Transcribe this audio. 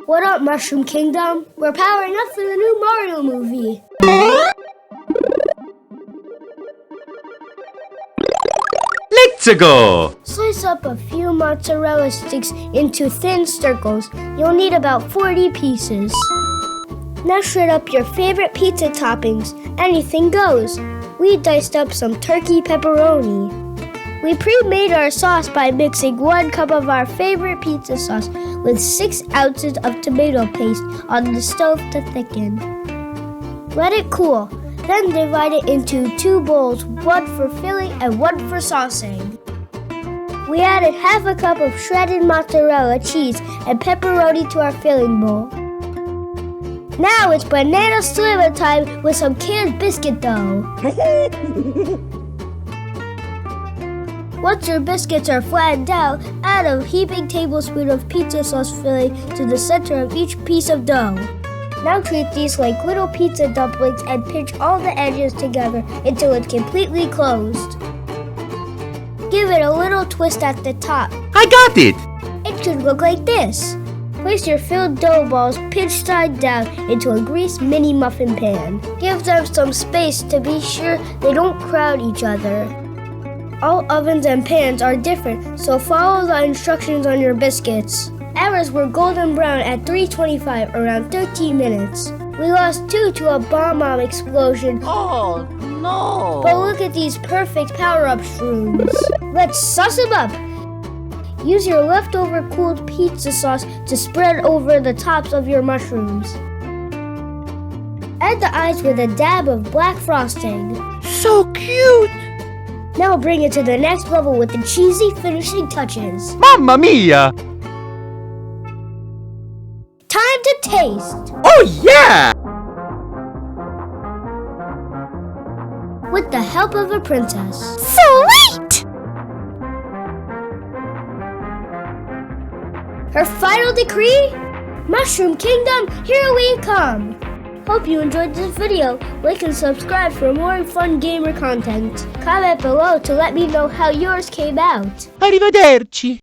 What up, Mushroom Kingdom? We're powering up for the new Mario movie. Let's go! Slice up a few mozzarella sticks into thin circles. You'll need about 40 pieces. Now shred up your favorite pizza toppings. Anything goes. We diced up some turkey pepperoni. We pre-made our sauce by mixing 1 cup of our favorite pizza sauce with 6 ounces of tomato paste on the stove to thicken. Let it cool. Then divide it into 2 bowls, 1 for filling and 1 for saucing. We added half a cup of shredded mozzarella cheese and pepperoni to our filling bowl. Now it's banana sliver time with some canned biscuit dough. Once your biscuits are flattened out, add a heaping tablespoon of pizza sauce filling to the center of each piece of dough. Now treat these like little pizza dumplings and pinch all the edges together until it's completely closed. Give it a little twist at the top. I got it! It should look like this. Place your filled dough balls pinched side down into a greased mini-muffin pan. Give them some space to be sure they don't crowd each other. All ovens and pans are different, so follow the instructions on your biscuits. Ours were golden brown at 325, around 13 minutes. We lost 2 to a bomb explosion. Oh, no! But look at these perfect power-up shrooms. Let's sauce them up. Use your leftover cooled pizza sauce to spread over the tops of your mushrooms. Add the eyes with a dab of black frosting. So cute! Now bring it to the next level with the cheesy finishing touches. Mamma mia! Time to taste! Oh yeah! With the help of a princess. Sweet! Her final decree? Mushroom Kingdom, here we come! Hope you enjoyed this video. Like and subscribe for more fun gamer content. Comment below to let me know how yours came out. Arrivederci!